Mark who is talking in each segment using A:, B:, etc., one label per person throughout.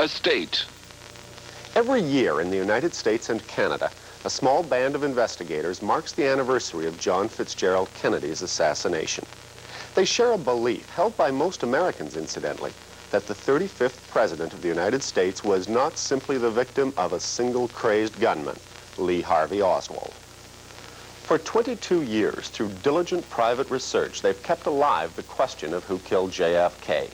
A: a state.
B: Every year in the United States and Canada, a small band of investigators marks the anniversary of John Fitzgerald Kennedy's assassination. They share a belief, held by most Americans incidentally, that the 35th President of the United States was not simply the victim of a single crazed gunman, Lee Harvey Oswald. For 22 years, through diligent private research, they've kept alive the question of who killed JFK.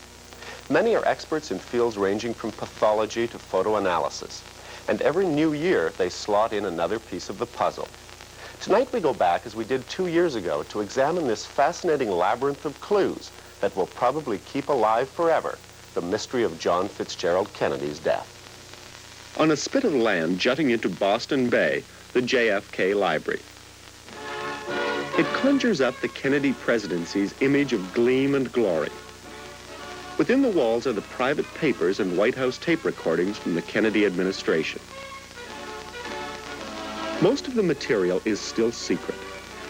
B: Many are experts in fields ranging from pathology to photoanalysis, and every new year they slot in another piece of the puzzle. Tonight we go back, as we did 2 years ago, to examine this fascinating labyrinth of clues that will probably keep alive forever the mystery of John Fitzgerald Kennedy's death. On a spit of land jutting into Boston Bay, the JFK Library. It conjures up the Kennedy presidency's image of gleam and glory. Within the walls are the private papers and White House tape recordings from the Kennedy administration. Most of the material is still secret,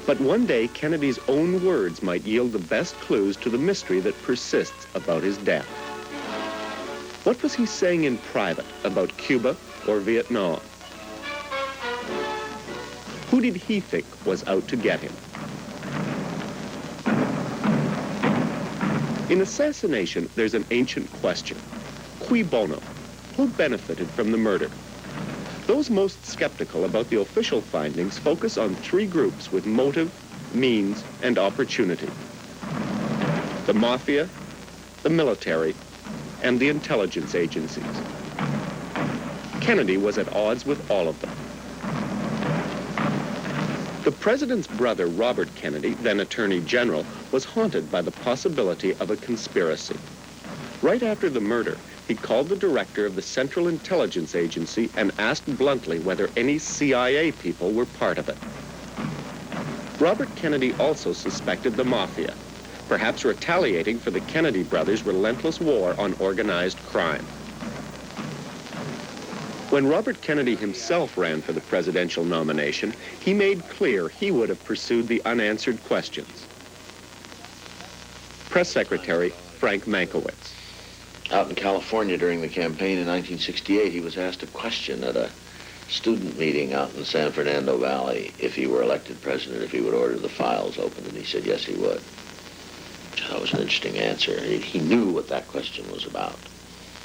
B: but one day Kennedy's own words might yield the best clues to the mystery that persists about his death. What was he saying in private about Cuba or Vietnam? Who did he think was out to get him? In assassination, there's an ancient question. Cui bono? Who benefited from the murder? Those most skeptical about the official findings focus on three groups with motive, means, and opportunity: the mafia, the military, and the intelligence agencies. Kennedy was at odds with all of them. The president's brother, Robert Kennedy, then Attorney General, was haunted by the possibility of a conspiracy. Right after the murder, he called the director of the Central Intelligence Agency and asked bluntly whether any CIA people were part of it. Robert Kennedy also suspected the mafia, perhaps retaliating for the Kennedy brothers' relentless war on organized crime. When Robert Kennedy himself ran for the presidential nomination, he made clear he would have pursued the unanswered questions. Press Secretary Frank Mankiewicz.
C: Out in California during the campaign in 1968, he was asked a question at a student meeting out in the San Fernando Valley if he were elected president, if he would order the files opened, and he said yes, he would. That was an interesting answer. He knew what that question was about.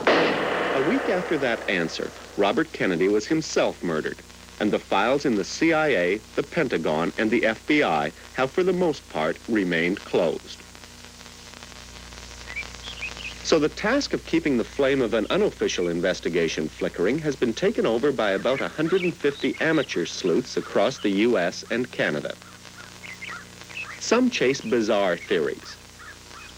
B: A week after that answer, Robert Kennedy was himself murdered, and the files in the CIA, the Pentagon, and the FBI have for the most part remained closed. So the task of keeping the flame of an unofficial investigation flickering has been taken over by about 150 amateur sleuths across the U.S. and Canada. Some chase bizarre theories.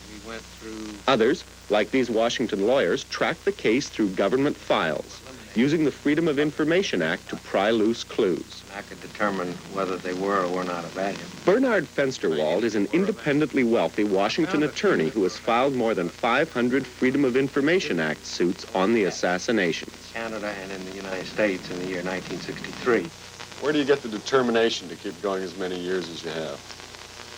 D: We went through...
B: Others, like these Washington lawyers, track the case through government files, using the Freedom of Information Act to pry loose clues.
D: I could determine whether they were or were not of value.
B: Bernard Fenster is an independently wealthy Washington attorney who has filed more than 500 Freedom of Information Act suits on the assassinations.
D: Canada and in the United States in the year 1963.
E: Where do you get the determination to keep going as many years as you have?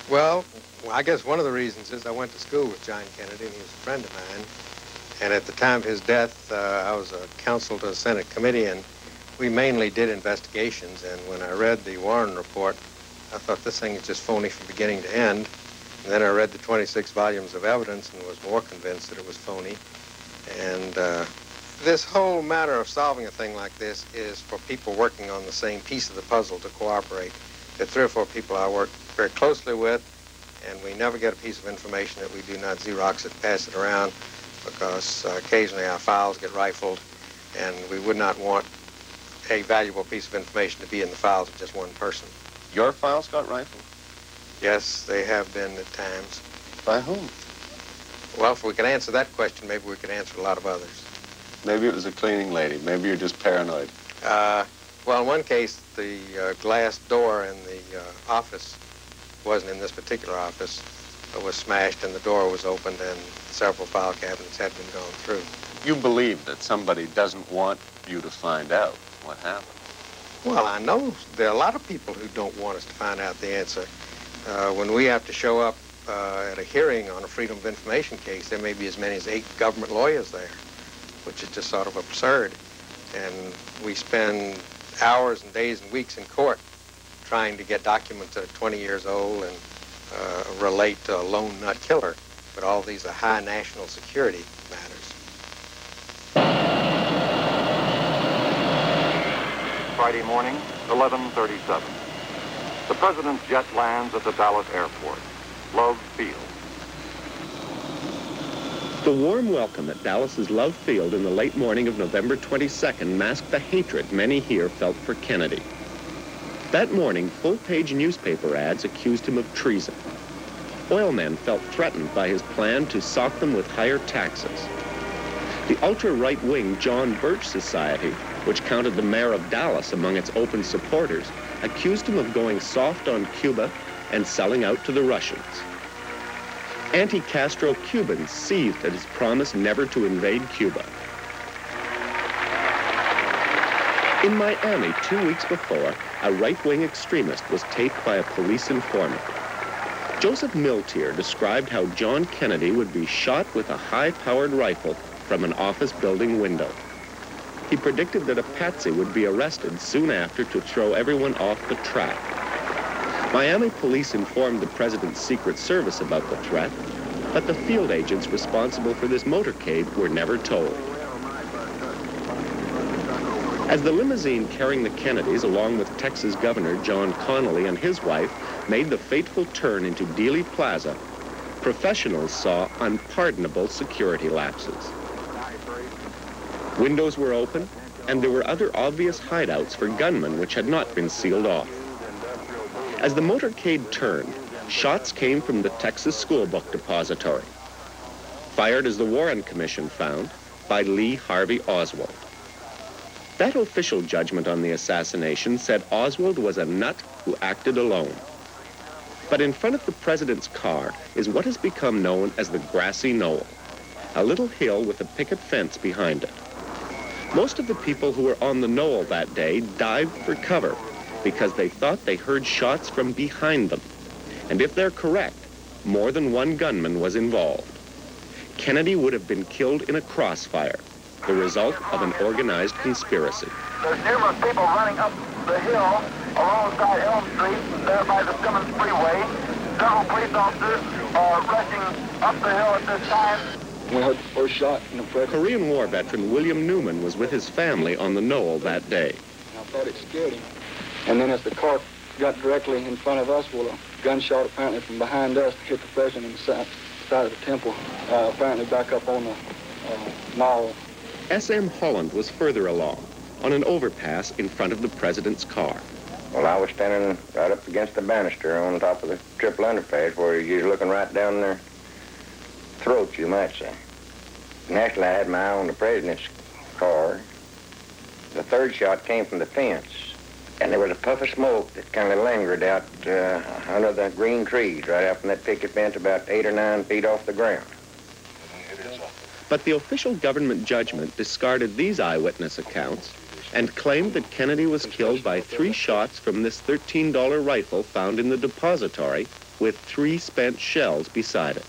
D: Well, I guess one of the reasons is I went to school with John Kennedy, and he was a friend of mine. And at the time of his death, I was a counsel to a Senate committee, and we mainly did investigations. And when I read the Warren report, I thought this thing is just phony from beginning to end. And then I read the 26 volumes of evidence and was more convinced that it was phony. And this whole matter of solving a thing like this is for people working on the same piece of the puzzle to cooperate. There are 3 or 4 people I work very closely with, and we never get a piece of information that we do not Xerox it, pass it around, because occasionally our files get rifled, and we would not want a valuable piece of information to be in the files of just one person.
E: Your files got rifled?
D: Yes, they have been at times.
E: By whom?
D: Well, if we could answer that question, maybe we could answer a lot of others.
E: Maybe it was a cleaning lady. Maybe you're just paranoid.
D: Well, in one case, the glass door in the office wasn't in this particular office. It was smashed and the door was opened and several file cabinets had been gone through.
E: You believe that somebody doesn't want you to find out what happened?
D: Well, I know there are a lot of people who don't want us to find out the answer. When we have to show up at a hearing on a Freedom of Information case, there may be as many as 8 government lawyers there. which is just sort of absurd. And we spend hours and days and weeks in court trying to get documents that are 20 years old and relate to a lone nut killer. But all these are high national security matters.
A: Friday morning, 11:37. The president's jet lands at the Dallas airport. Love Field.
B: The warm welcome at Dallas's Love Field in the late morning of November 22nd masked the hatred many here felt for Kennedy. That morning, full-page newspaper ads accused him of treason. Oilmen felt threatened by his plan to sock them with higher taxes. The ultra-right-wing John Birch Society, which counted the mayor of Dallas among its open supporters, accused him of going soft on Cuba and selling out to the Russians. Anti-Castro Cubans seethed at his promise never to invade Cuba. In Miami 2 weeks before, a right-wing extremist was taped by a police informant. Joseph Miltier described how John Kennedy would be shot with a high-powered rifle from an office building window. He predicted that a patsy would be arrested soon after to throw everyone off the track. Miami police informed the president's Secret Service about the threat, but the field agents responsible for this motorcade were never told. As the limousine carrying the Kennedys, along with Texas Governor John Connally and his wife, made the fateful turn into Dealey Plaza, professionals saw unpardonable security lapses. Windows were open, and there were other obvious hideouts for gunmen which had not been sealed off. As the motorcade turned, shots came from the Texas School Book Depository, fired, as the Warren Commission found, by Lee Harvey Oswald. That official judgment on the assassination said Oswald was a nut who acted alone. But in front of the president's car is what has become known as the Grassy Knoll, a little hill with a picket fence behind it. Most of the people who were on the knoll that day dived for cover because they thought they heard shots from behind them. And if they're correct, more than one gunman was involved. Kennedy would have been killed in a crossfire, the result of an organized conspiracy.
F: There's numerous people running up the hill alongside Elm Street, there by the Simmons Freeway. Several police officers are rushing up the hill at this time.
G: We heard the first shot in the president.
B: Korean War veteran William Newman was with his family on the knoll that day.
G: I thought it scared him. And then as the car got directly in front of us, well, a gunshot apparently from behind us hit the president in the side of the temple, apparently back up on the knoll.
B: S.M. Holland was further along, on an overpass in front of the president's car.
H: Well, I was standing right up against the banister on top of the triple underpass where you're looking right down their throats, you might say. Naturally, I had my eye on the president's car. The third shot came from the fence, and there was a puff of smoke that kind of lingered out under the green trees right out from that picket fence about 8 or 9 feet off the ground.
B: But the official government judgment discarded these eyewitness accounts and claimed that Kennedy was killed by 3 shots from this $13 rifle found in the depository with 3 spent shells beside it.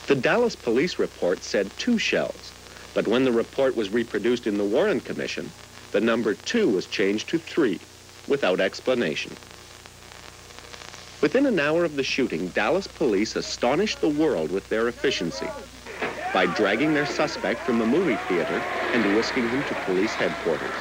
B: The Dallas police report said 2 shells, but when the report was reproduced in the Warren Commission, the number 2 was changed to 3, without explanation. Within an hour of the shooting, Dallas police astonished the world with their efficiency by dragging their suspect from a movie theater and whisking him to police headquarters.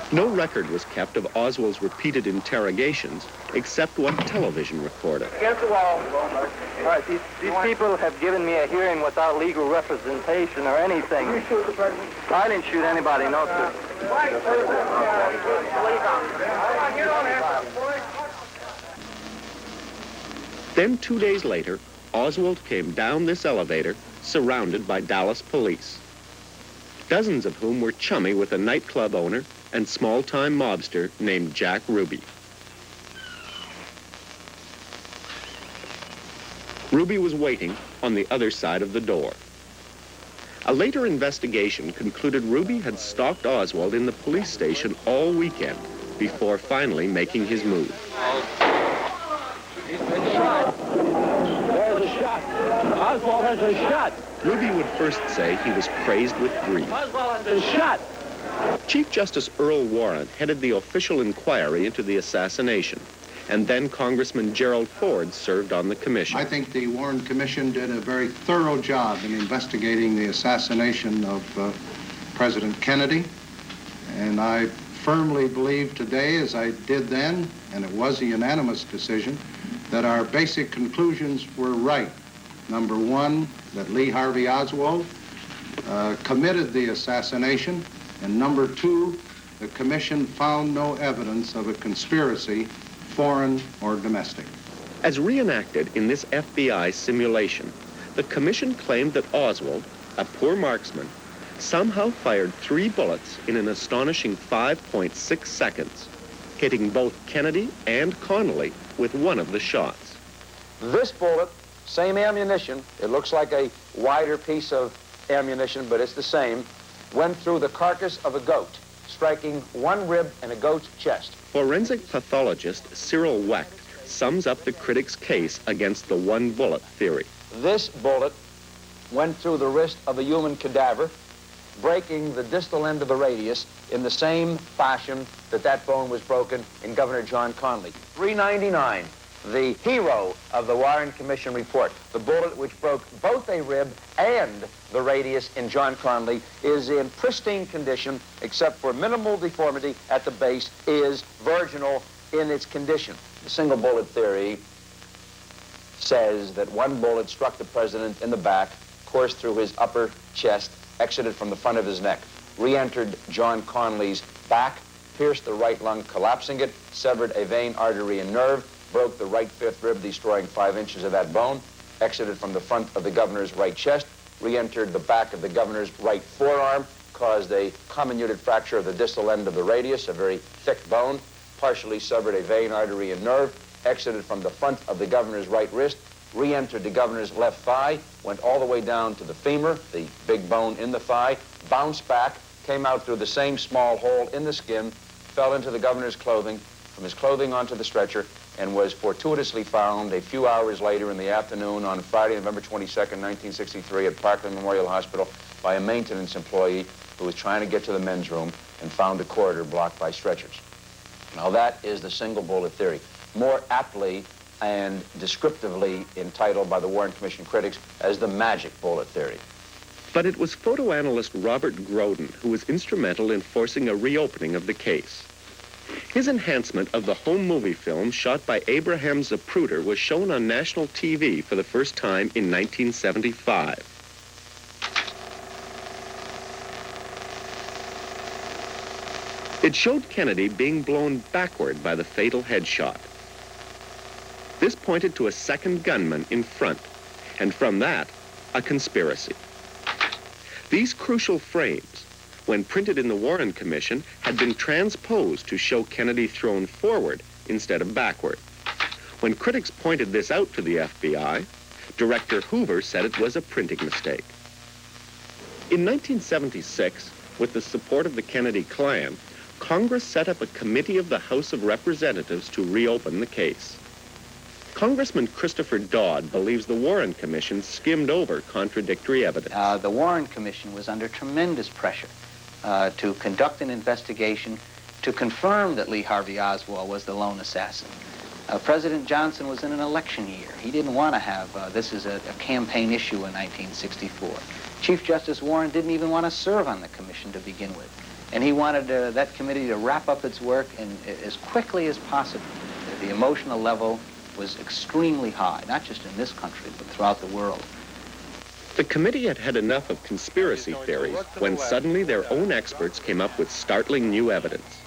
B: No record was kept of Oswald's repeated interrogations, except one television recorded.
F: Against the wall. All right, these people have given me a hearing without legal representation or anything. You shoot the president? I didn't shoot anybody, no, sir.
B: Then 2 days later, Oswald came down this elevator, surrounded by Dallas police, dozens of whom were chummy with a nightclub owner and small-time mobster named Jack Ruby. Ruby was waiting on the other side of the door. A later investigation concluded Ruby had stalked Oswald in the police station all weekend before finally making his move.
F: There's a shot.
I: Oswald has been shot.
B: Ruby would first say he was crazed with grief.
I: Oswald has been shot.
B: Chief Justice Earl Warren headed the official inquiry into the assassination, and then Congressman Gerald Ford served on the commission.
J: I think the Warren Commission did a very thorough job in investigating the assassination of President Kennedy, and I firmly believe today, as I did then, and it was a unanimous decision, that our basic conclusions were right. Number one, that Lee Harvey Oswald committed the assassination, and number two, the commission found no evidence of a conspiracy, foreign or domestic.
B: As reenacted in this FBI simulation, the commission claimed that Oswald, a poor marksman, somehow fired 3 bullets in an astonishing 5.6 seconds, hitting both Kennedy and Connally with one of the shots.
K: This bullet, same ammunition, it looks like a wider piece of ammunition, but it's the same, went through the carcass of a goat, striking one rib in a goat's chest.
B: Forensic pathologist Cyril Wecht sums up the critics' case against the one-bullet theory.
K: This bullet went through the wrist of a human cadaver, breaking the distal end of the radius in the same fashion that bone was broken in Governor John Connally. 399, the hero of the Warren Commission report, the bullet which broke both a rib and the radius in John Connally, is in pristine condition, except for minimal deformity at the base, is virginal in its condition. The single bullet theory says that one bullet struck the president in the back, coursed through his upper chest, exited from the front of his neck, re-entered John Connally's back, pierced the right lung, collapsing it, severed a vein, artery, and nerve, broke the right fifth rib, destroying 5 inches of that bone, exited from the front of the governor's right chest, re-entered the back of the governor's right forearm, caused a comminuted fracture of the distal end of the radius, a very thick bone, partially severed a vein, artery, and nerve, exited from the front of the governor's right wrist, re-entered the governor's left thigh, went all the way down to the femur, the big bone in the thigh, bounced back, came out through the same small hole in the skin, fell into the governor's clothing, from his clothing onto the stretcher, and was fortuitously found a few hours later in the afternoon on Friday, November 22nd, 1963, at Parkland Memorial Hospital by a maintenance employee who was trying to get to the men's room and found the corridor blocked by stretchers. Now that is the single bullet theory, more aptly and descriptively entitled by the Warren Commission critics as the magic bullet theory.
B: But it was photoanalyst Robert Groden who was instrumental in forcing a reopening of the case. His enhancement of the home movie film shot by Abraham Zapruder was shown on national TV for the first time in 1975. It showed Kennedy being blown backward by the fatal headshot. This pointed to a second gunman in front, and from that, a conspiracy. These crucial frames, when printed in the Warren Commission, had been transposed to show Kennedy thrown forward instead of backward. When critics pointed this out to the FBI, Director Hoover said it was a printing mistake. In 1976, with the support of the Kennedy clan, Congress set up a committee of the House of Representatives to reopen the case. Congressman Christopher Dodd believes the Warren Commission skimmed over contradictory evidence.
L: The Warren Commission was under tremendous pressure to conduct an investigation to confirm that Lee Harvey Oswald was the lone assassin. President Johnson was in an election year. He didn't want to have this as a campaign issue in 1964. Chief Justice Warren didn't even want to serve on the commission to begin with. And he wanted that committee to wrap up its work as quickly as possible. The emotional level was extremely high, not just in this country, but throughout the world.
B: The committee had had enough of conspiracy theories when suddenly their own experts came up with startling new evidence.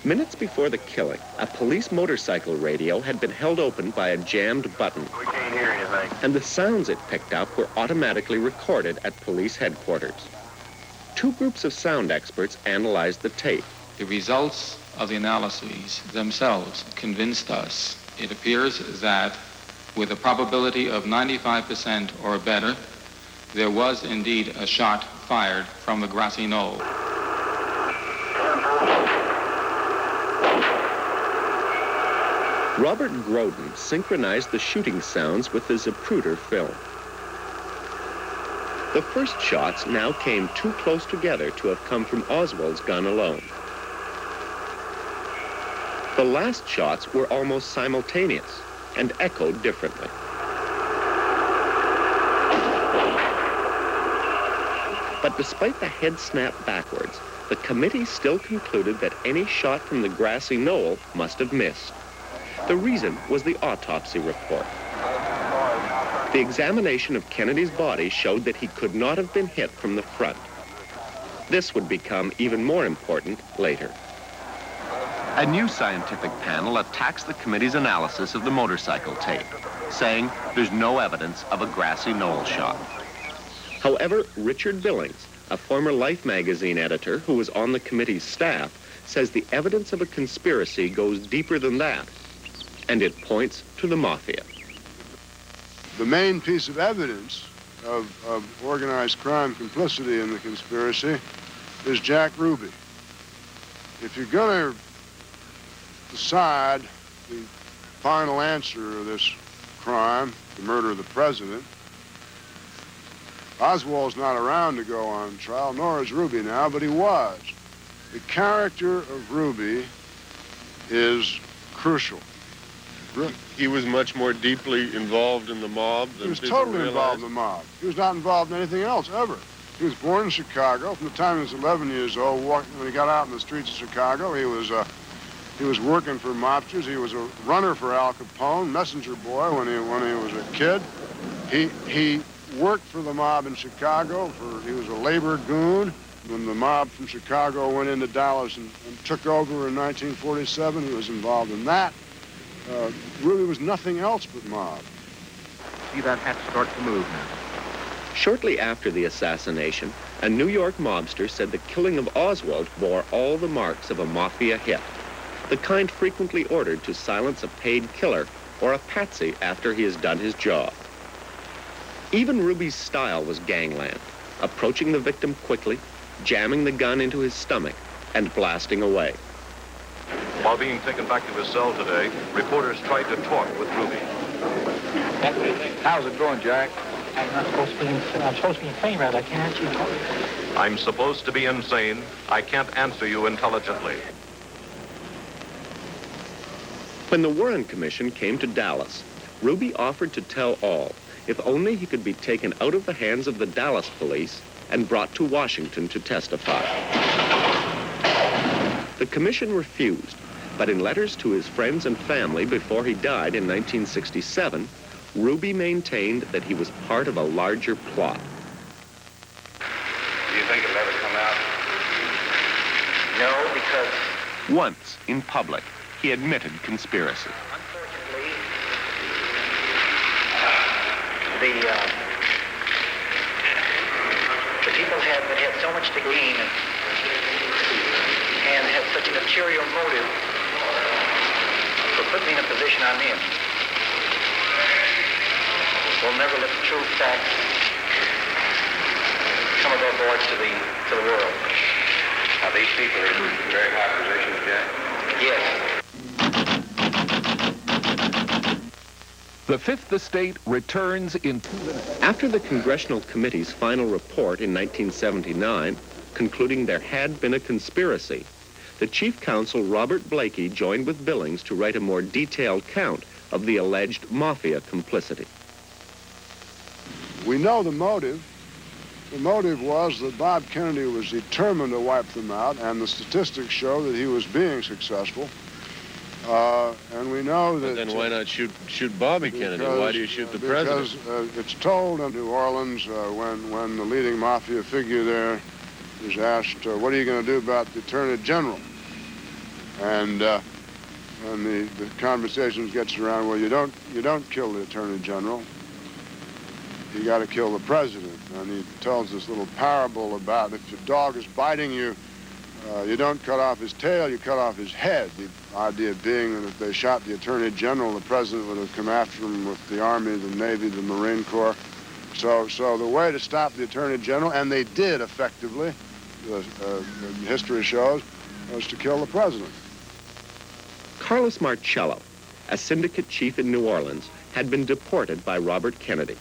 B: Minutes before the killing, a police motorcycle radio had been held open by a jammed button.
F: We can't hear anything.
B: And the sounds it picked up were automatically recorded at police headquarters. Two groups of sound experts analyzed the tape.
M: The results of the analyses themselves convinced us. It appears that with a probability of 95% or better, there was indeed a shot fired from the grassy knoll.
B: Robert Groden synchronized the shooting sounds with the Zapruder film. The first shots now came too close together to have come from Oswald's gun alone. The last shots were almost simultaneous and echoed differently. But despite the head snap backwards, the committee still concluded that any shot from the grassy knoll must have missed. The reason was the autopsy report. The examination of Kennedy's body showed that he could not have been hit from the front. This would become even more important later. A new scientific panel attacks the committee's analysis of the motorcycle tape, saying there's no evidence of a grassy knoll shot. However, Richard Billings, a former Life magazine editor who was on the committee's staff, says the evidence of a conspiracy goes deeper than that, and it points to the mafia.
N: The main piece of evidence of organized crime complicity in the conspiracy is Jack Ruby. If you're going to decide the final answer of this crime, the murder of the president, Oswald's not around to go on trial, nor is Ruby now, but he was. The character of Ruby is crucial.
E: He was much more deeply involved in the mob than
N: he was totally involved in the mob. He was not involved in anything else, ever. He was born in Chicago. From the time he was 11 years old, when he got out in the streets of Chicago, he was working for mobsters. He was a runner for Al Capone, messenger boy when he was a kid. He worked for the mob in Chicago. He was a labor goon. When the mob from Chicago went into Dallas and took over in 1947, he was involved in that. Really was nothing else but mob.
B: See that hat start to move now. Shortly after the assassination, a New York mobster said the killing of Oswald bore all the marks of a mafia hit, the kind frequently ordered to silence a paid killer or a patsy after he has done his job. Even Ruby's style was gangland, approaching the victim quickly, jamming the gun into his stomach, and blasting away.
A: While being taken back to his cell today, reporters tried to talk with Ruby.
K: How's it going, Jack?
O: I'm not supposed to be insane. I'm supposed to be insane, rather. I can't answer you.
A: I'm supposed to be insane. I can't answer you intelligently.
B: When the Warren Commission came to Dallas, Ruby offered to tell all, if only he could be taken out of the hands of the Dallas police and brought to Washington to testify. The commission refused, but in letters to his friends and family before he died in 1967, Ruby maintained that he was part of a larger plot.
H: Do you think it'll ever come out?
O: No, because...
B: Once, in public, he admitted conspiracy.
O: Unfortunately, the people that had so much to gain and had such an ulterior motive for putting me in a position I'm in will never let the true facts come above board to the world.
H: Now, these people are in very high positions, Jack.
O: Yes.
P: The Fifth Estate returns in 2 minutes.
B: After the Congressional Committee's final report in 1979, concluding there had been a conspiracy, the Chief Counsel Robert Blakey joined with Billings to write a more detailed count of the alleged mafia complicity.
N: We know the motive. The motive was that Bob Kennedy was determined to wipe them out, and the statistics show that he was being successfn. And we know that...
E: But then why not shoot Bobby Kennedy? Why do you shoot the president?
N: Because it's told in New Orleans when the leading mafia figure there is asked, what are you going to do about the Attorney General? And the conversation gets around, well, you don't kill the Attorney General. You got to kill the president. And he tells this little parable about if your dog is biting you, you don't cut off his tail, you cut off his head. The idea being that if they shot the Attorney General, the president would have come after him with the Army, the Navy, the Marine Corps. So the way to stop the Attorney General, and they did effectively, history shows, was to kill the president.
B: Carlos Marcello, a syndicate chief in New Orleans, had been deported by Robert Kennedy.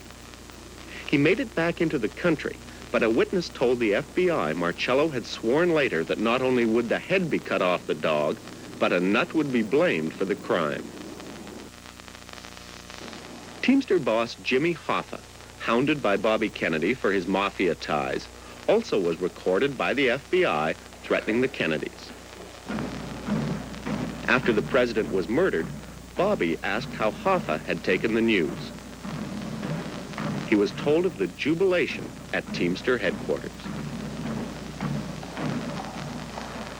B: He made it back into the country, but a witness told the FBI Marcello had sworn later that not only would the head be cut off the dog, but a nut would be blamed for the crime. Teamster boss Jimmy Hoffa, hounded by Bobby Kennedy for his mafia ties, also was recorded by the FBI threatening the Kennedys. After the president was murdered, Bobby asked how Hoffa had taken the news. He was told of the jubilation at Teamster headquarters.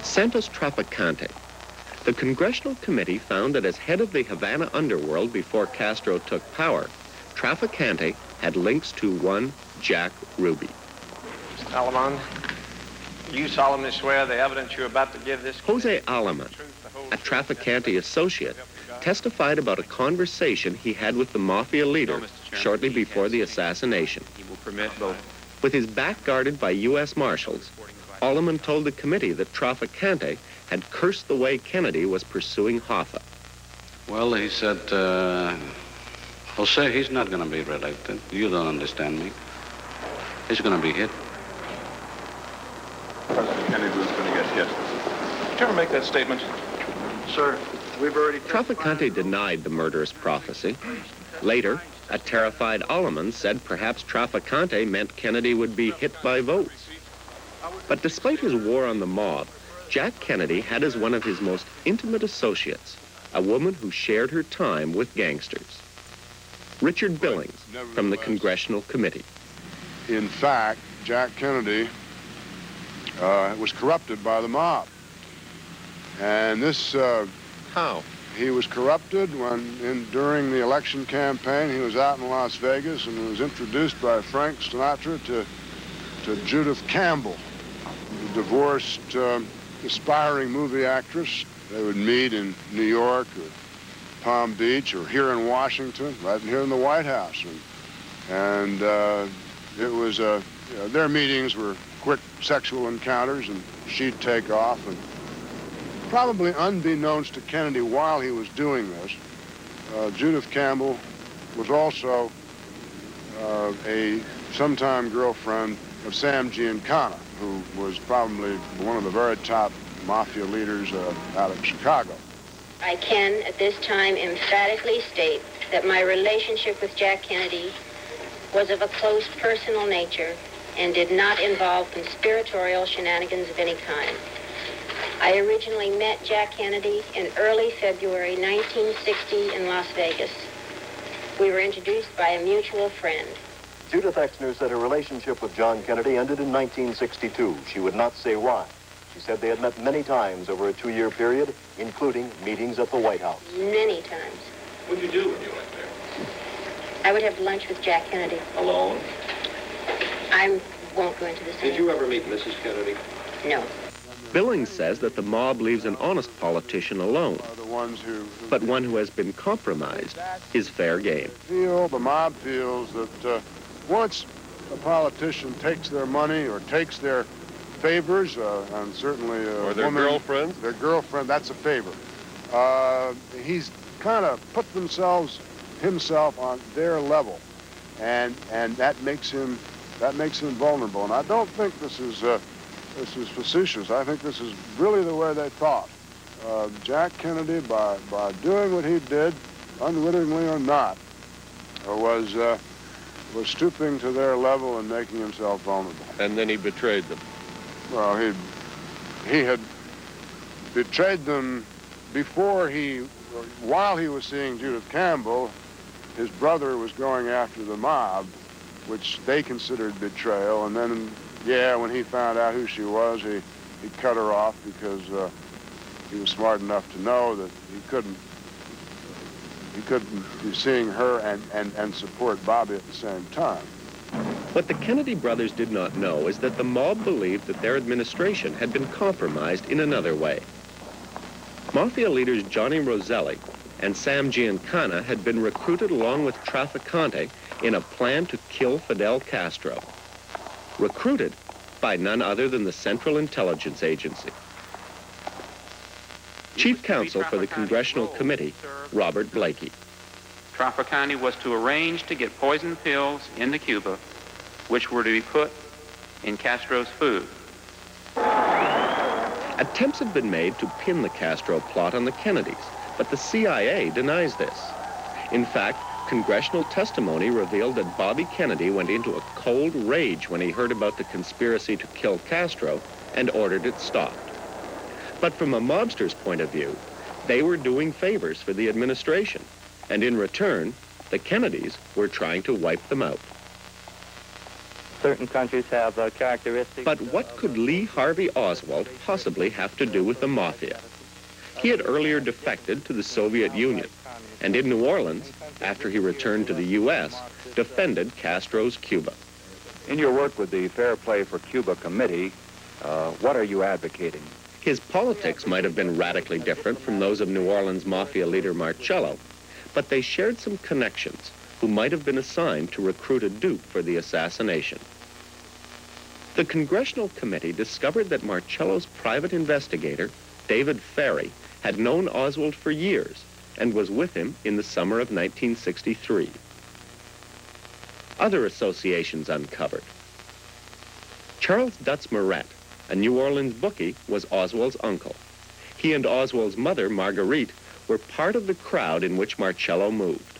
B: Santos Trafficante. The Congressional Committee found that as head of the Havana underworld before Castro took power, Trafficante had links to one Jack Ruby.
O: Mr. Alamon, you solemnly swear the evidence you're about to give this...
B: Jose Alamon, a Trafficante associate, testified about a conversation he had with the mafia leader shortly before the assassination. With his back guarded by U.S. Marshals, Alamon told the committee that Trafficante had cursed the way Kennedy was pursuing Hoffa.
Q: Well, he said, Jose, he's not going to be reelected. You don't understand me. He's going to be hit.
E: President Kennedy was going to get hit.
O: Did you ever make that statement? Sir, we've already...
B: Trafficante denied the murderous prophecy. Later, a terrified Alamon said perhaps Trafficante meant Kennedy would be hit by votes. But despite his war on the mob, Jack Kennedy had as one of his most intimate associates a woman who shared her time with gangsters. Richard Billings from the Congressional Committee.
N: In fact, Jack Kennedy was corrupted by the mob. And this...
B: How?
N: He was corrupted during the election campaign. He was out in Las Vegas and was introduced by Frank Sinatra to Judith Campbell, the divorced, aspiring movie actress. They would meet in New York or Palm Beach or here in Washington, right here in the White House. And it was, their meetings were quick sexual encounters, and she'd take off. And probably unbeknownst to Kennedy while he was doing this, Judith Campbell was also a sometime girlfriend of Sam Giancana, who was probably one of the very top mafia leaders out of Chicago.
R: I can, at this time, emphatically state that my relationship with Jack Kennedy was of a close personal nature and did not involve conspiratorial shenanigans of any kind. I originally met Jack Kennedy in early February 1960 in Las Vegas. We were introduced by a mutual friend.
S: Judith Exner said her relationship with John Kennedy ended in 1962. She would not say why. She said they had met many times over a 2-year period, including meetings at the White House.
R: Many times.
O: What did you do when you went there?
R: I would have lunch with Jack Kennedy.
O: Alone?
R: I won't go into this.
O: Did you ever meet Mrs. Kennedy?
R: No.
B: Billings says that the mob leaves an honest politician alone, but one who has been compromised is fair game.
N: The mob feels that once a politician takes their money or takes their favors, and certainly
E: or their girlfriend,
N: that's a favor. He's kind of put himself on their level, and that makes him vulnerable. And I don't think this is facetious. I think this is really the way they thought. Jack Kennedy, by doing what he did, unwittingly or not, was stooping to their level and making himself vulnerable.
E: And then he betrayed them.
N: Well, he had betrayed them while he was seeing Judith Campbell. His brother was going after the mob, which they considered betrayal, and then when he found out who she was, he cut her off because he was smart enough to know that he couldn't be seeing her and support Bobby at the same time.
B: What the Kennedy brothers did not know is that the mob believed that their administration had been compromised in another way. Mafia leaders Johnny Roselli and Sam Giancana had been recruited along with Trafficante in a plan to kill Fidel Castro. Recruited by none other than the Central Intelligence Agency. Chief Counsel for the Congressional Committee, Robert Blakey.
T: Trafficante was to arrange to get poison pills into Cuba which were to be put in Castro's food.
B: Attempts have been made to pin the Castro plot on the Kennedys, but the CIA denies this. In fact, congressional testimony revealed that Bobby Kennedy went into a cold rage when he heard about the conspiracy to kill Castro and ordered it stopped. But from a mobster's point of view, they were doing favors for the administration, and in return, the Kennedys were trying to wipe them out.
U: Certain countries have characteristics.
B: But what could Lee Harvey Oswald possibly have to do with the Mafia? He had earlier defected to the Soviet Union, and in New Orleans, after he returned to the U.S., defended Castro's Cuba.
V: In your work with the Fair Play for Cuba Committee, what are you advocating?
B: His politics might have been radically different from those of New Orleans Mafia leader Marcello, but they shared some connections who might have been assigned to recruit a dupe for the assassination. The Congressional Committee discovered that Marcello's private investigator, David Ferry, had known Oswald for years and was with him in the summer of 1963. Other associations uncovered. Charles Dutz Moret, a New Orleans bookie, was Oswald's uncle. He and Oswald's mother, Marguerite, were part of the crowd in which Marcello moved.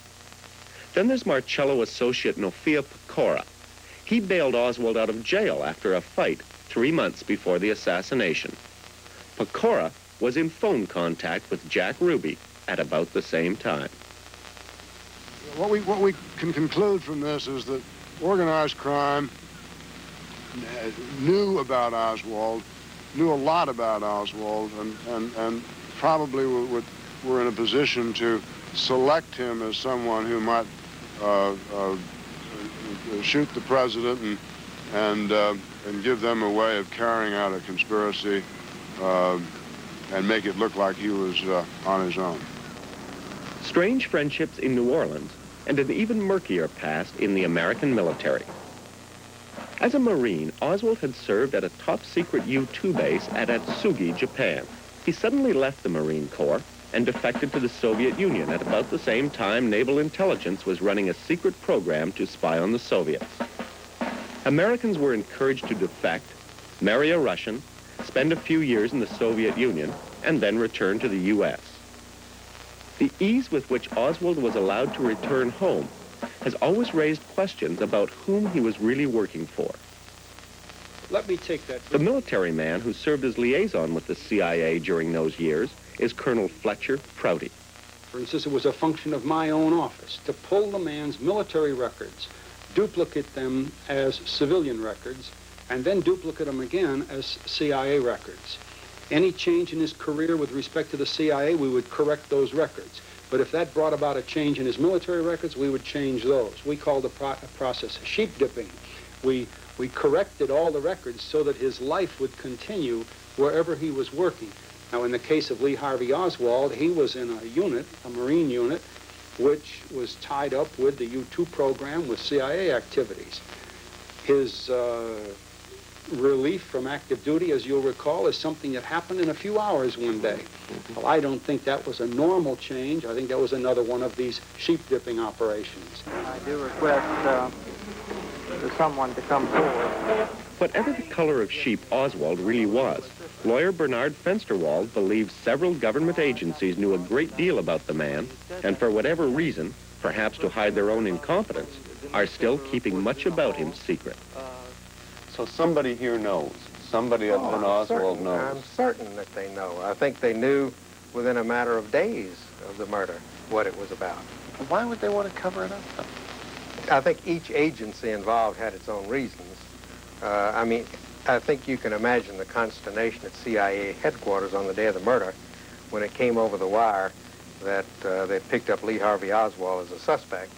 B: Then there's Marcello associate Nofia Pecora. He bailed Oswald out of jail after a fight 3 months before the assassination. Pecora was in phone contact with Jack Ruby at about the same time.
N: What we can conclude from this is that organized crime knew about Oswald, knew a lot about Oswald, and probably were in a position to select him as someone who might shoot the president and give them a way of carrying out a conspiracy and make it look like he was on his own.
B: Strange friendships in New Orleans and an even murkier past in the American military. As a Marine, Oswald had served at a top-secret U-2 base at Atsugi, Japan. He suddenly left the Marine Corps and defected to the Soviet Union at about the same time naval intelligence was running a secret program to spy on the Soviets. Americans were encouraged to defect, marry a Russian, spend a few years in the Soviet Union, and then return to the U.S. The ease with which Oswald was allowed to return home has always raised questions about whom he was really working for.
W: Let me take that.
B: The military man who served as liaison with the CIA during those years is Colonel Fletcher Prouty.
W: For instance, it was a function of my own office to pull the man's military records, duplicate them as civilian records, and then duplicate them again as CIA records. Any change in his career with respect to the CIA, we would correct those records. But if that brought about a change in his military records, we would change those. We called the process sheep dipping. We corrected all the records so that his life would continue wherever he was working. Now, in the case of Lee Harvey Oswald, he was in a unit, a Marine unit, which was tied up with the U-2 program with CIA activities. His relief from active duty, as you'll recall, is something that happened in a few hours one day. Well, I don't think that was a normal change. I think that was another one of these sheep-dipping operations.
X: I do request someone to come forward.
B: Whatever the color of sheep Oswald really was, lawyer Bernard Fenster believes several government agencies knew a great deal about the man, and for whatever reason, perhaps to hide their own incompetence, are still keeping much about him secret.
E: So somebody here knows. Somebody other than Oswald knows.
D: I'm certain that they know. I think they knew within a matter of days of the murder what it was about.
E: Why would they want to cover it up, though?
D: I think each agency involved had its own reasons. I think you can imagine the consternation at CIA headquarters on the day of the murder when it came over the wire that they picked up Lee Harvey Oswald as a suspect,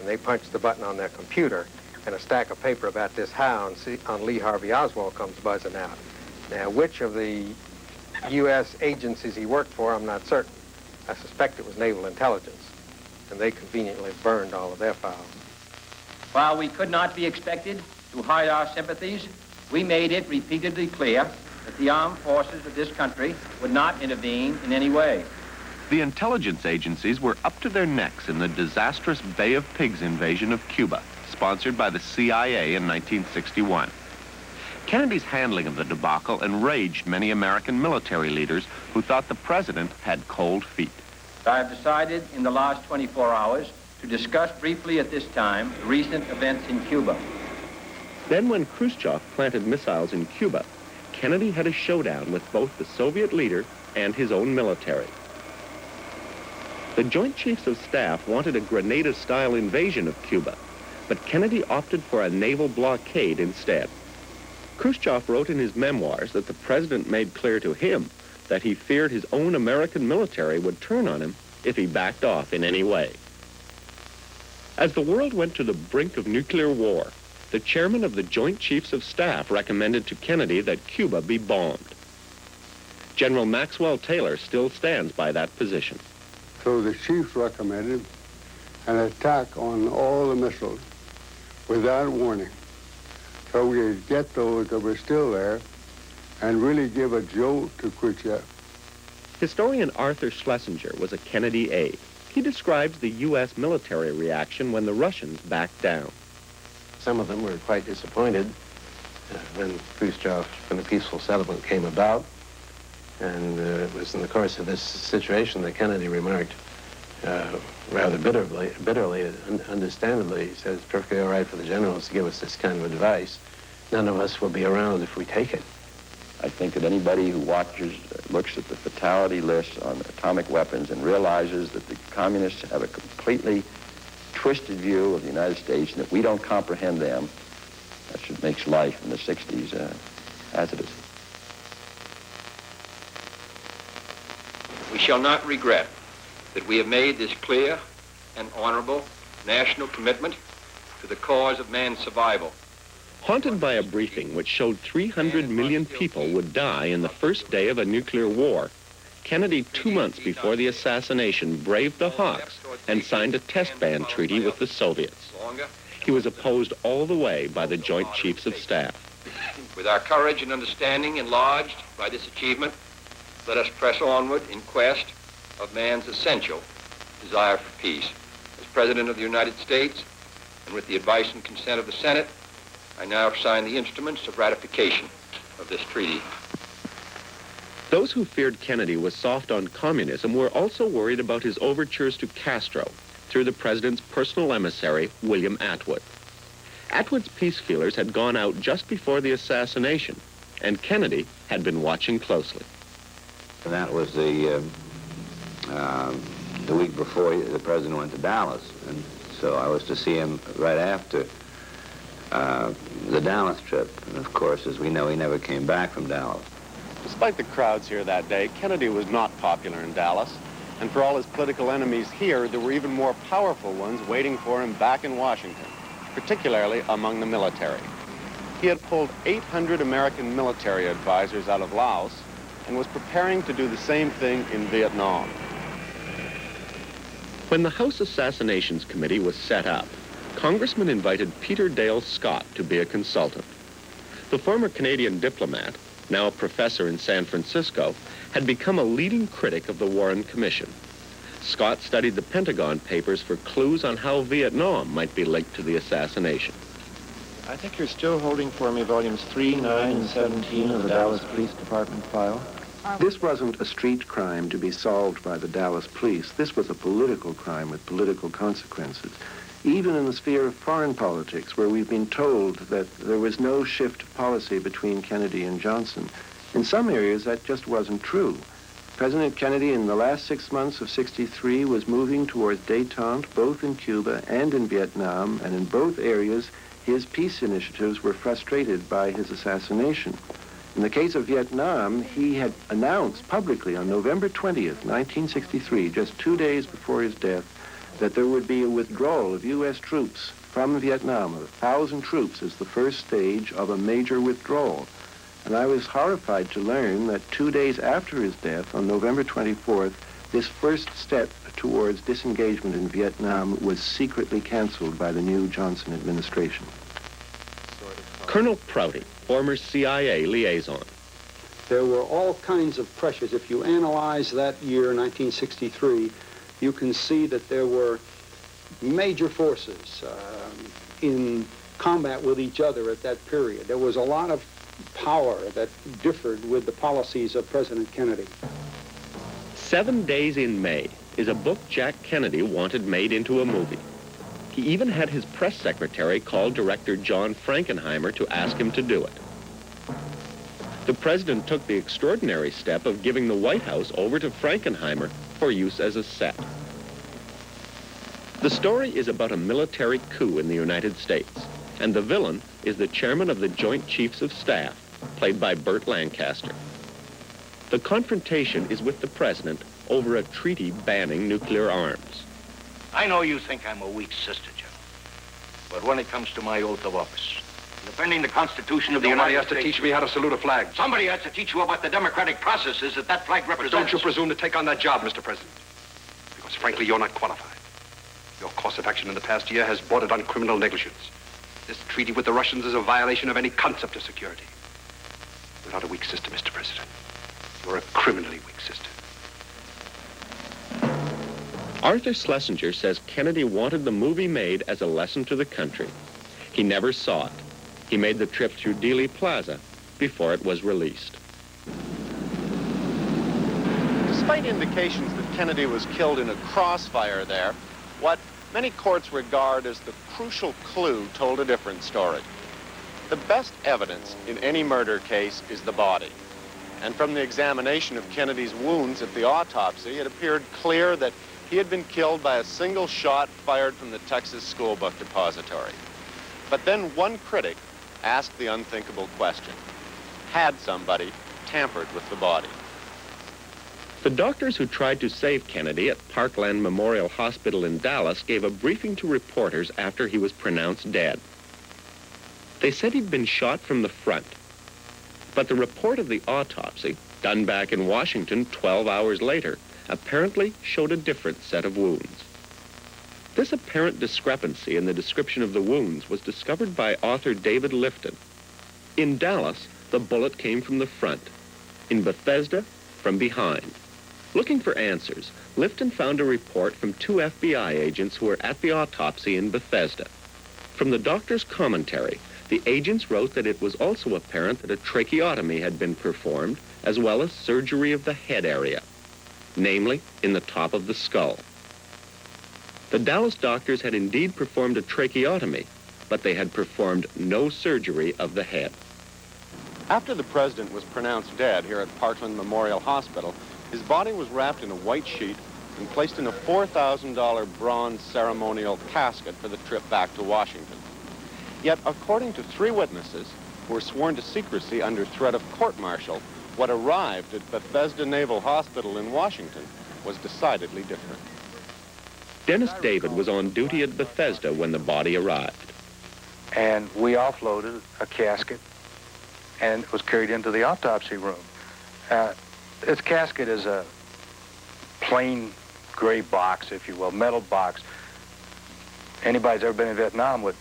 D: and they punched the button on their computer, and a stack of paper about this high on Lee Harvey Oswald comes buzzing out. Now, which of the U.S. agencies he worked for, I'm not certain. I suspect it was Naval Intelligence, and they conveniently burned all of their files.
Y: While we could not be expected to hide our sympathies, we made it repeatedly clear that the armed forces of this country would not intervene in any way.
B: The intelligence agencies were up to their necks in the disastrous Bay of Pigs invasion of Cuba,
C: sponsored by the CIA in 1961. Kennedy's handling of the debacle enraged many American military leaders who thought the president had cold feet.
Y: I have decided in the last 24 hours to discuss briefly at this time the recent events in Cuba.
G: Then when Khrushchev planted missiles in Cuba, Kennedy had a showdown with both the Soviet leader and his own military. The Joint Chiefs of Staff wanted a Grenada-style invasion of Cuba, but Kennedy opted for a naval blockade instead. Khrushchev wrote in his memoirs that the president made clear to him that he feared his own American military would turn on him if he backed off in any way. As the world went to the brink of nuclear war, the chairman of the Joint Chiefs of Staff recommended to Kennedy that Cuba be bombed. General Maxwell Taylor still stands by that position.
I: So the chiefs recommended an attack on all the missiles without warning. So we could get those that were still there and really give a jolt to Khrushchev.
G: Historian Arthur Schlesinger was a Kennedy aide. He describes the U.S. military reaction when the Russians backed down.
J: Some of them were quite disappointed when the peaceful settlement came about. And it was in the course of this situation that Kennedy remarked rather bitterly, understandably, he says, it's perfectly all right for the generals to give us this kind of advice. None of us will be around if we take it.
L: I think that anybody who looks at the fatality list on atomic weapons and realizes that the communists have a completely twisted view of the United States and that we don't comprehend them, that's what makes life in the 60s as it is.
Y: We shall not regret that we have made this clear and honorable national commitment to the cause of man's survival.
G: Haunted by a briefing which showed 300 million people would die in the first day of a nuclear war, Kennedy, 2 months before the assassination, braved the Hawks and signed a test ban treaty with the Soviets. He was opposed all the way by the Joint Chiefs of Staff.
Y: With our courage and understanding enlarged by this achievement, let us press onward in quest of man's essential desire for peace. As President of the United States, and with the advice and consent of the Senate, I now sign the instruments of ratification of this treaty.
G: Those who feared Kennedy was soft on communism were also worried about his overtures to Castro through the president's personal emissary, William Atwood. Atwood's peace feelers had gone out just before the assassination, and Kennedy had been watching closely.
Q: That was the week before the president went to Dallas, and so I was to see him right after the Dallas trip. And of course, as we know, he never came back from Dallas.
B: Despite the crowds here that day, Kennedy was not popular in Dallas. And for all his political enemies here, there were even more powerful ones waiting for him back in Washington, particularly among the military. He had pulled 800 American military advisors out of Laos and was preparing to do the same thing in Vietnam.
G: When the House Assassinations Committee was set up, Congressman invited Peter Dale Scott to be a consultant. The former Canadian diplomat, now a professor in San Francisco, had become a leading critic of the Warren Commission. Scott studied the Pentagon Papers for clues on how Vietnam might be linked to the assassination.
Z: I think you're still holding for me volumes 3, 9, and 17 of the Dallas Police Department file.
J: This wasn't a street crime to be solved by the Dallas police. This was a political crime with political consequences. Even in the sphere of foreign politics, where we've been told that there was no shift of policy between Kennedy and Johnson, in some areas that just wasn't true. President Kennedy, in the last 6 months of '63, was moving towards détente, both in Cuba and in Vietnam, and in both areas, his peace initiatives were frustrated by his assassination. In the case of Vietnam, he had announced publicly on November 20th, 1963, just 2 days before his death, that there would be a withdrawal of U.S. troops from Vietnam, 1,000 troops as the first stage of a major withdrawal. And I was horrified to learn that 2 days after his death, on November 24th, this first step towards disengagement in Vietnam was secretly canceled by the new Johnson administration.
G: Colonel Prouty, former CIA liaison.
W: There were all kinds of pressures. If you analyze that year, 1963, you can see that there were major forces in combat with each other at that period. There was a lot of power that differed with the policies of President Kennedy.
G: 7 Days in May is a book Jack Kennedy wanted made into a movie. He even had his press secretary call director John Frankenheimer to ask him to do it. The president took the extraordinary step of giving the White House over to Frankenheimer for use as a set. The story is about a military coup in the United States, and the villain is the chairman of the Joint Chiefs of Staff, played by Burt Lancaster. The confrontation is with the president over a treaty banning nuclear arms.
A: I know you think I'm a weak sister, General. But when it comes to my oath of office, defending the Constitution of the United States...
F: Somebody has to teach me how to salute a flag.
A: Somebody has to teach you about the democratic processes that flag represents.
F: But don't you presume to take on that job, Mr. President. Because frankly, you're not qualified. Your course of action in the past year has bordered on criminal negligence. This treaty with the Russians is a violation of any concept of security. You're not a weak sister, Mr. President. You're a criminally weak sister.
G: Arthur Schlesinger says Kennedy wanted the movie made as a lesson to the country. He never saw it. He made the trip through Dealey Plaza before it was released.
B: Despite indications that Kennedy was killed in a crossfire there, what many courts regard as the crucial clue told a different story. The best evidence in any murder case is the body. And from the examination of Kennedy's wounds at the autopsy, it appeared clear that he had been killed by a single shot fired from the Texas School Book Depository. But then one critic asked the unthinkable question: had somebody tampered with the body?
G: The doctors who tried to save Kennedy at Parkland Memorial Hospital in Dallas gave a briefing to reporters after he was pronounced dead. They said he'd been shot from the front, but the report of the autopsy, done back in Washington 12 hours later, apparently showed a different set of wounds. This apparent discrepancy in the description of the wounds was discovered by author David Lifton. In Dallas, the bullet came from the front. In Bethesda, from behind. Looking for answers, Lifton found a report from 2 FBI agents who were at the autopsy in Bethesda. From the doctor's commentary, the agents wrote that it was also apparent that a tracheotomy had been performed, as well as surgery of the head area, namely in the top of the skull. The Dallas doctors had indeed performed a tracheotomy, but they had performed no surgery of the head.
B: After the president was pronounced dead here at Parkland Memorial Hospital, his body was wrapped in a white sheet and placed in a $4,000 bronze ceremonial casket for the trip back to Washington. Yet, according to 3 witnesses who were sworn to secrecy under threat of court-martial, what arrived at Bethesda Naval Hospital in Washington was decidedly different.
G: Dennis David was on duty at Bethesda when the body arrived.
A: And we offloaded a casket, and it was carried into the autopsy room. This casket is a plain gray box, if you will, metal box. Anybody who's ever been in Vietnam would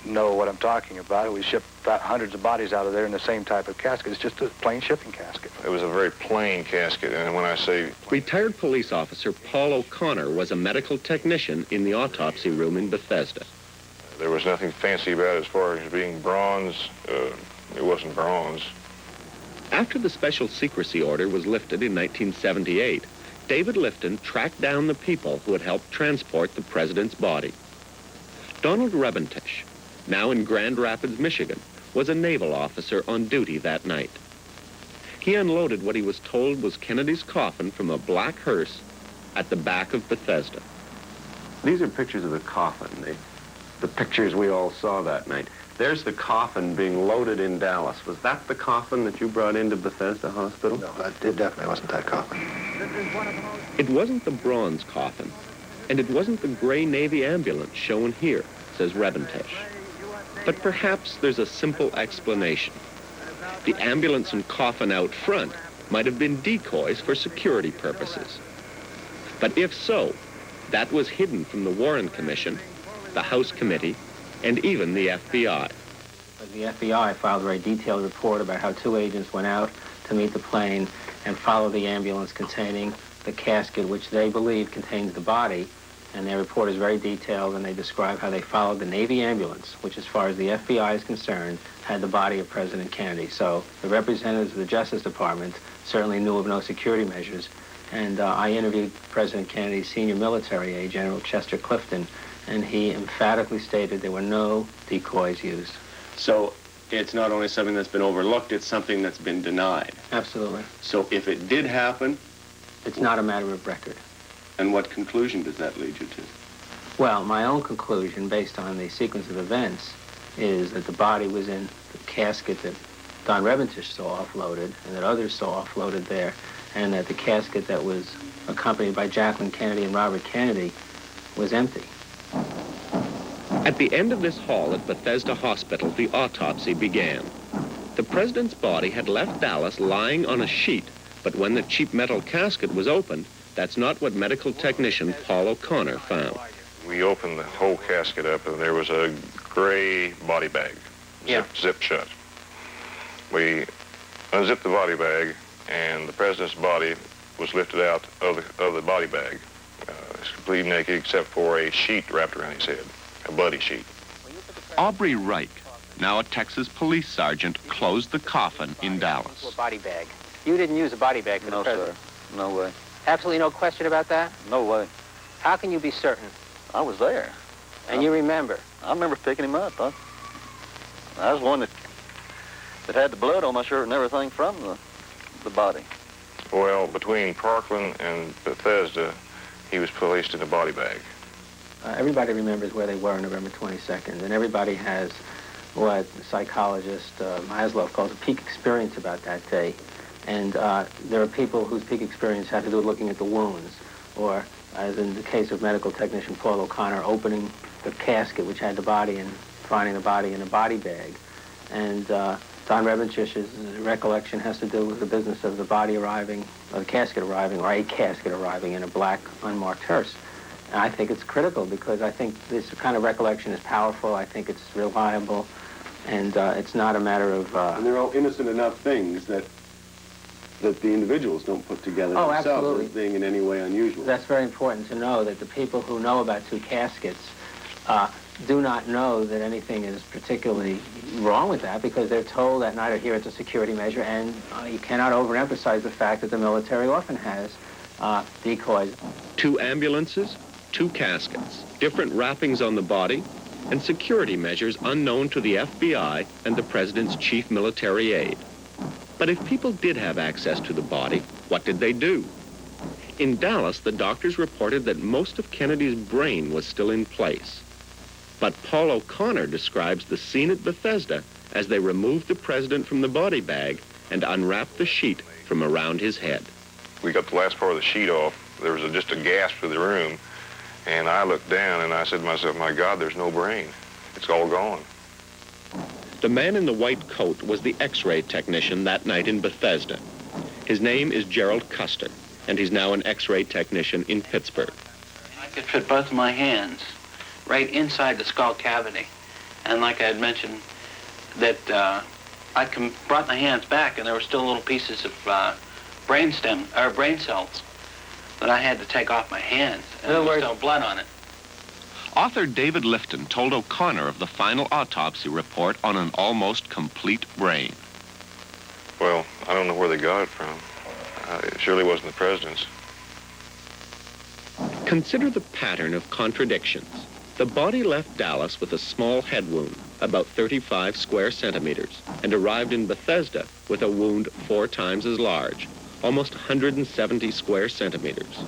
A: know what I'm talking about. We shipped about hundreds of bodies out of there in the same type of casket. It's just a plain shipping casket.
N: It was a very plain casket, and when I say...
G: Retired police officer Paul O'Connor was a medical technician in the autopsy room in Bethesda.
N: There was nothing fancy about it as far as being bronze. It wasn't bronze.
G: After the special secrecy order was lifted in 1978, David Lifton tracked down the people who had helped transport the president's body. Donald Rebentish, now in Grand Rapids, Michigan, was a naval officer on duty that night. He unloaded what he was told was Kennedy's coffin from a black hearse at the back of Bethesda.
B: These are pictures of the coffin, the pictures we all saw that night. There's the coffin being loaded in Dallas. Was that the coffin that you brought into Bethesda Hospital?
D: No, it definitely wasn't that coffin.
G: It wasn't the bronze coffin, and it wasn't the gray Navy ambulance shown here, says Rebentish. But perhaps there's a simple explanation. The ambulance and coffin out front might have been decoys for security purposes. But if so, that was hidden from the Warren Commission, the House Committee, and even the FBI.
H: The FBI filed a very detailed report about how 2 agents went out to meet the plane and follow the ambulance containing the casket, which they believe contains the body. And their report is very detailed, and they describe how they followed the Navy ambulance, which, as far as the FBI is concerned, had the body of President Kennedy. So the representatives of the Justice Department certainly knew of no security measures. And I interviewed President Kennedy's senior military aide, General Chester Clifton, and he emphatically stated there were no decoys used.
E: So it's not only something that's been overlooked, it's something that's been denied.
H: Absolutely.
E: So if it did happen...
H: It's not a matter of record.
E: And what conclusion does that lead you to?
H: Well, my own conclusion, based on the sequence of events, is that the body was in the casket that Don Rebentish saw offloaded and that others saw offloaded there, and that the casket that was accompanied by Jacqueline Kennedy and Robert Kennedy was empty.
G: At the end of this hall at Bethesda Hospital, the autopsy began. The president's body had left Dallas lying on a sheet, but when the cheap metal casket was opened, that's not what medical technician Paul O'Connor found.
K: We opened the whole casket up, and there was a gray body bag, zipped shut. We unzipped the body bag, and the president's body was lifted out of the body bag. He's completely naked except for a sheet wrapped around his head, a bloody sheet.
G: Aubrey Reich, now a Texas police sergeant, closed the coffin in Dallas.
H: A body bag. You didn't use a body bag for the president?
Q: Sir. No way.
H: Absolutely no question about that?
Q: No way.
H: How can you be certain?
Q: I was there.
H: And you remember?
Q: I remember picking him up. I was the one that had the blood on my shirt and everything from the body.
K: Well, between Parkland and Bethesda, he was placed in a body bag.
H: Everybody remembers where they were on November 22nd, and everybody has what psychologist Maslow calls a peak experience about that day. And there are people whose peak experience had to do with looking at the wounds, or, as in the case of medical technician Paul O'Connor, opening the casket which had the body and finding the body in a body bag. And Don Rebentish's recollection has to do with the business of the body arriving, or the casket arriving, or a casket arriving in a black unmarked hearse. And I think it's critical because I think this kind of recollection is powerful. I think it's reliable, and it's not a matter of...
E: And they're all innocent enough things that the individuals don't put together themselves
H: absolutely.
E: as being in any way unusual.
H: That's very important to know, that the people who know about two caskets do not know that anything is particularly wrong with that, because they're told that night, or here it's a security measure, and you cannot overemphasize the fact that the military often has decoys.
G: 2 ambulances, 2 caskets, different wrappings on the body, and security measures unknown to the FBI and the president's chief military aide. But if people did have access to the body, what did they do? In Dallas, the doctors reported that most of Kennedy's brain was still in place. But Paul O'Connor describes the scene at Bethesda as they removed the president from the body bag and unwrapped the sheet from around his head.
K: We got the last part of the sheet off. There was just a gasp through the room, and I looked down and I said to myself, my God, there's no brain. It's all gone.
G: The man in the white coat was the X-ray technician that night in Bethesda. His name is Gerald Custer, and he's now an X-ray technician in Pittsburgh.
M: I could fit both of my hands right inside the skull cavity. And like I had mentioned, that I brought my hands back, and there were still little pieces of brain cells that I had to take off my hands, and there was still blood on it.
G: Author David Lifton told O'Connor of the final autopsy report on an almost complete brain.
K: Well, I don't know where they got it from. It surely wasn't the president's.
G: Consider the pattern of contradictions. The body left Dallas with a small head wound, about 35 square centimeters, and arrived in Bethesda with a wound 4 times as large, almost 170 square centimeters.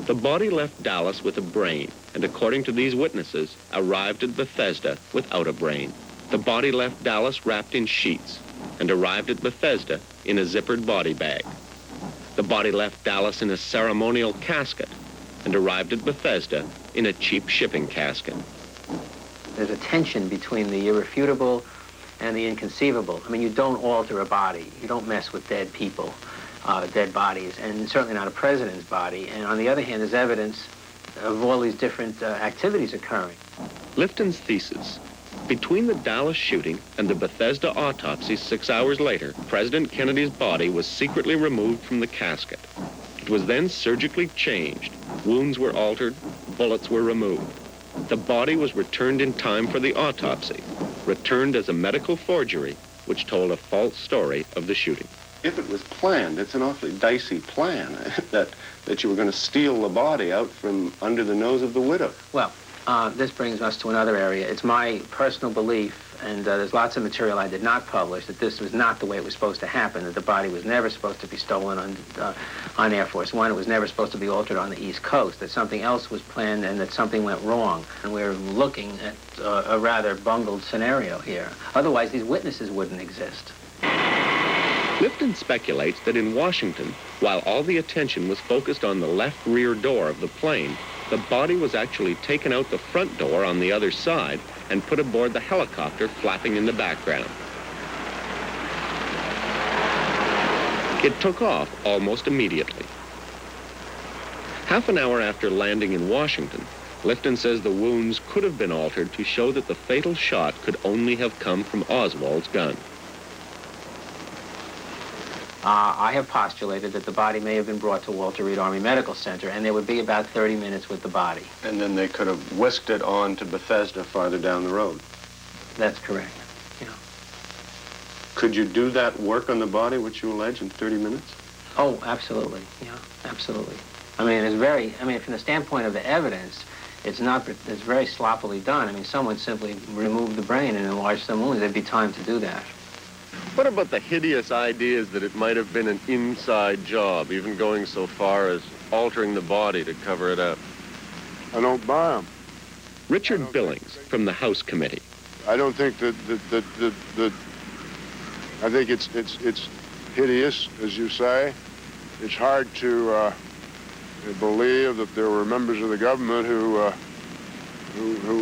G: The body left Dallas with a brain, and according to these witnesses, arrived at Bethesda without a brain. The body left Dallas wrapped in sheets, and arrived at Bethesda in a zippered body bag. The body left Dallas in a ceremonial casket, and arrived at Bethesda in a cheap shipping casket.
H: There's a tension between the irrefutable and the inconceivable. I mean, you don't alter a body. You don't mess with dead people, dead bodies, and certainly not a president's body. And on the other hand, there's evidence of all these different activities occurring.
G: Lifton's thesis: between the Dallas shooting and the Bethesda autopsy 6 hours later, President Kennedy's body was secretly removed from the casket. It was then surgically changed, Wounds were altered, bullets were removed. The body was returned in time for the autopsy, returned as a medical forgery, which told a false story of the shooting.
B: If it was planned, it's an awfully dicey plan that you were going to steal the body out from under the nose of the widow.
H: Well, this brings us to another area. It's my personal belief, and there's lots of material I did not publish, that this was not the way it was supposed to happen, that the body was never supposed to be stolen on Air Force One. It was never supposed to be altered on the East Coast, that something else was planned and that something went wrong. And we're looking at a rather bungled scenario here. Otherwise, these witnesses wouldn't exist.
G: Lifton speculates that in Washington, while all the attention was focused on the left rear door of the plane, the body was actually taken out the front door on the other side and put aboard the helicopter flapping in the background. It took off almost immediately. Half an hour after landing in Washington, Lifton says the wounds could have been altered to show that the fatal shot could only have come from Oswald's gun.
H: I have postulated that the body may have been brought to Walter Reed Army Medical Center, and there would be about 30 minutes with the body.
B: And then they could have whisked it on to Bethesda farther down the road.
H: That's correct. Yeah.
B: Could you do that work on the body, which you allege, in 30 minutes?
H: Oh, absolutely. Yeah, absolutely. I mean, from the standpoint of the evidence, it's very sloppily done. I mean, someone simply removed the brain and enlarged some wounds. There'd be time to do that.
G: What about the hideous ideas that it might have been an inside job, even going so far as altering the body to cover it up?
N: I don't buy them.
G: Richard Billings from the House Committee.
N: I don't think that I think it's hideous, as you say. It's hard to believe that there were members of the government who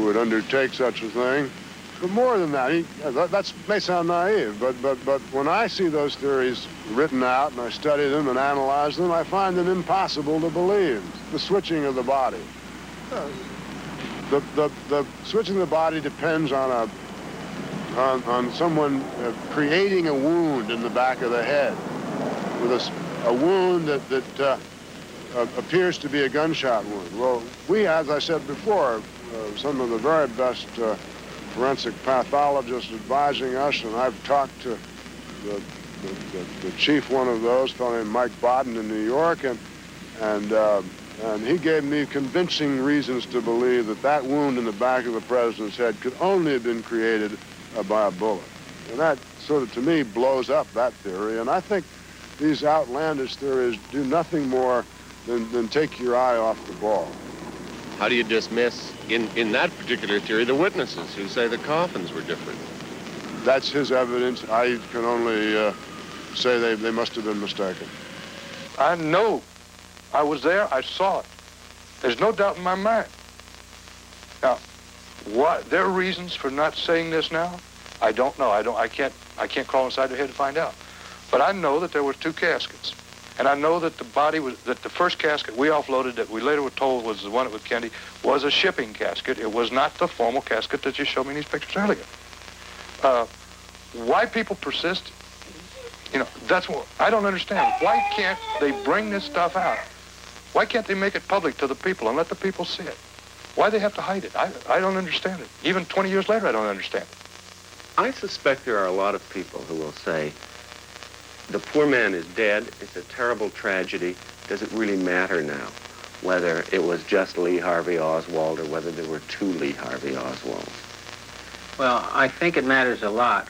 N: would undertake such a thing. But more than that, that may sound naive, but when I see those theories written out and I study them and analyze them, I find them impossible to believe. The switching of the body. The switching of the body depends on someone creating a wound in the back of the head, with a wound that appears to be a gunshot wound. Well, we, as I said before, some of the very best forensic pathologists advising us, and I've talked to the chief one of those, a fellow named Mike Bodden in New York, and he gave me convincing reasons to believe that wound in the back of the president's head could only have been created by a bullet. And that sort of, to me, blows up that theory. And I think these outlandish theories do nothing more than take your eye off the ball.
G: How do you dismiss, in that particular theory, the witnesses who say the coffins were different?
N: That's his evidence. I can only say they must have been mistaken.
A: I know. I was there. I saw it. There's no doubt in my mind. Now, what their reasons for not saying this now, I don't know. I can't crawl inside their head to find out. But I know that there were two caskets. And I know that the first casket we offloaded that we later were told was the one with Kennedy was a shipping casket. It was not the formal casket that you showed me in these pictures earlier. Why people persist, that's what I don't understand. Why can't they bring this stuff out? Why can't they make it public to the people and let the people see it? Why they have to hide it? I don't understand it. Even 20 years later, I don't understand it.
B: I suspect there are a lot of people who will say, the poor man is dead. It's a terrible tragedy. Does it really matter now whether it was just Lee Harvey Oswald or whether there were two Lee Harvey Oswalds?
H: Well, I think it matters a lot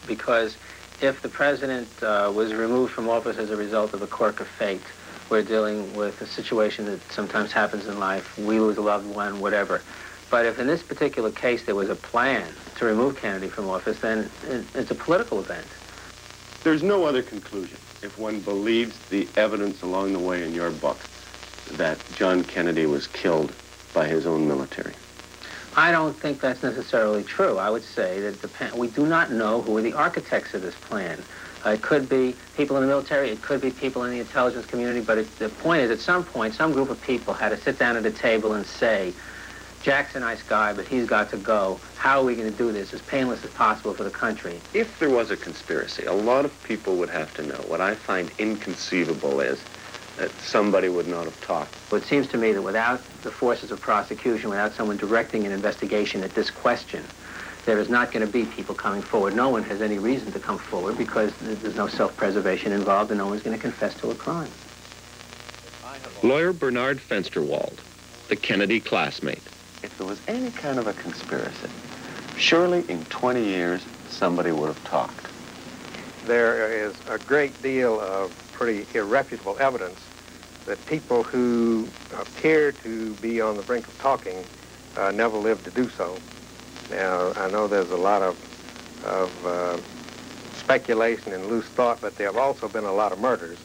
H: because if the president was removed from office as a result of a quirk of fate, we're dealing with a situation that sometimes happens in life. We lose a loved one, whatever. But if in this particular case there was a plan to remove Kennedy from office, then it's a political event.
B: There's no other conclusion if one believes the evidence along the way in your book that John Kennedy was killed by his own military.
H: I don't think that's necessarily true. I would say that we do not know who are the architects of this plan. It could be people in the military, it could be people in the intelligence community, but the point is, at some point, some group of people had to sit down at a table and say, Jack's a nice guy, but he's got to go. How are we going to do this as painless as possible for the country?
B: If there was a conspiracy, a lot of people would have to know. What I find inconceivable is
J: that somebody would not have talked.
H: Well, it seems to me that without the forces of prosecution, without someone directing an investigation at this question, there is not going to be people coming forward. No one has any reason to come forward because there's no self-preservation involved and no one's going to confess to a crime.
G: Lawyer Bernard Fenster, the Kennedy classmate.
E: If there was any kind of a conspiracy, surely in 20 years somebody would have talked.
D: There is a great deal of pretty irrefutable evidence that people who appear to be on the brink of talking never lived to do so. Now, I know there's a lot of speculation and loose thought, but there have also been a lot of murders,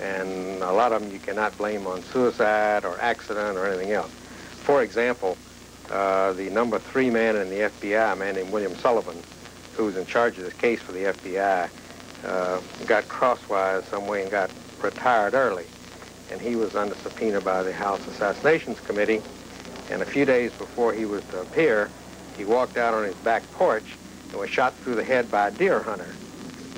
D: and a lot of them you cannot blame on suicide or accident or anything else. For example, the number 3 man in the FBI, a man named William Sullivan, who was in charge of this case for the FBI, got crosswise some way and got retired early. And he was under subpoena by the House Assassinations Committee. And a few days before he was to appear, he walked out on his back porch and was shot through the head by a deer hunter.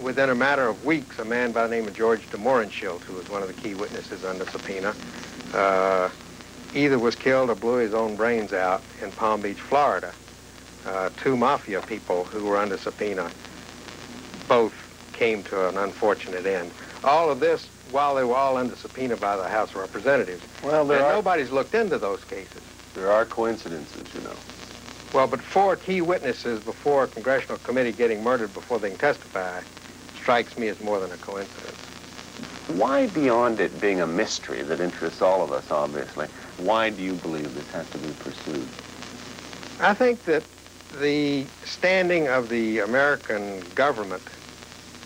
D: Within a matter of weeks, a man by the name of George de Mohrenschildt, who was one of the key witnesses under subpoena, either was killed or blew his own brains out in Palm Beach, Florida. 2 mafia people who were under subpoena both came to an unfortunate end. All of this while they were all under subpoena by the House of Representatives.
E: Well,
D: nobody's looked into those cases.
E: There are coincidences, you know.
D: Well, but 4 key witnesses before a congressional committee getting murdered before they can testify strikes me as more than a coincidence.
E: Why, beyond it being a mystery that interests all of us, obviously, why do you believe this has to be pursued?
D: I think that the standing of the American government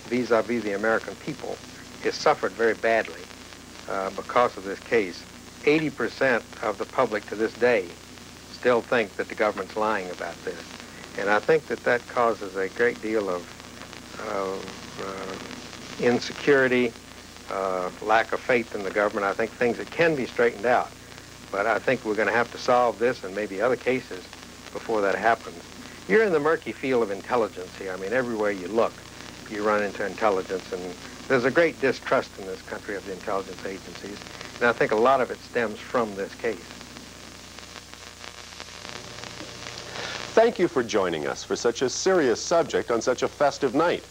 D: vis-a-vis the American people has suffered very badly because of this case. 80% of the public to this day still think that the government's lying about this. And I think that that causes a great deal of insecurity, lack of faith in the government. I think things that can be straightened out. But I think we're going to have to solve this and maybe other cases before that happens. You're in the murky field of intelligence here. I mean, everywhere you look, you run into intelligence, and there's a great distrust in this country of the intelligence agencies, and I think a lot of it stems from this case.
B: Thank you for joining us for such a serious subject on such a festive night.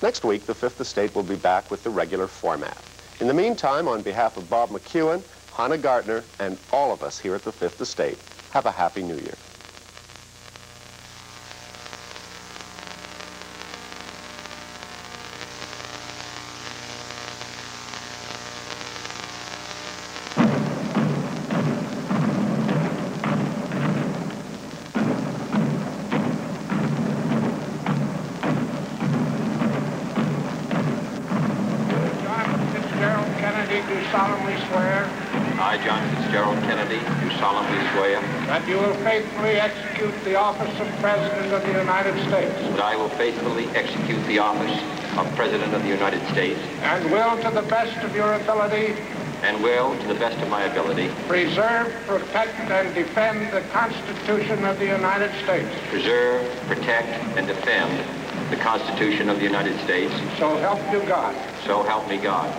B: Next week, the Fifth Estate will be back with the regular format. In the meantime, on behalf of Bob McEwen, Hannah Gartner, and all of us here at the Fifth Estate, have a Happy New Year.
Y: I, John Fitzgerald Kennedy, do solemnly swear
O: that you will faithfully execute the office of President of the United States.
Y: that I will faithfully execute the office of President of the United States
O: And will, to the best of your ability,
Y: and will, to the best of my ability,
O: preserve, protect, and defend the Constitution of the United States.
Y: preserve, protect, and defend the Constitution of the United States.
O: So help you God.
Y: So help me God.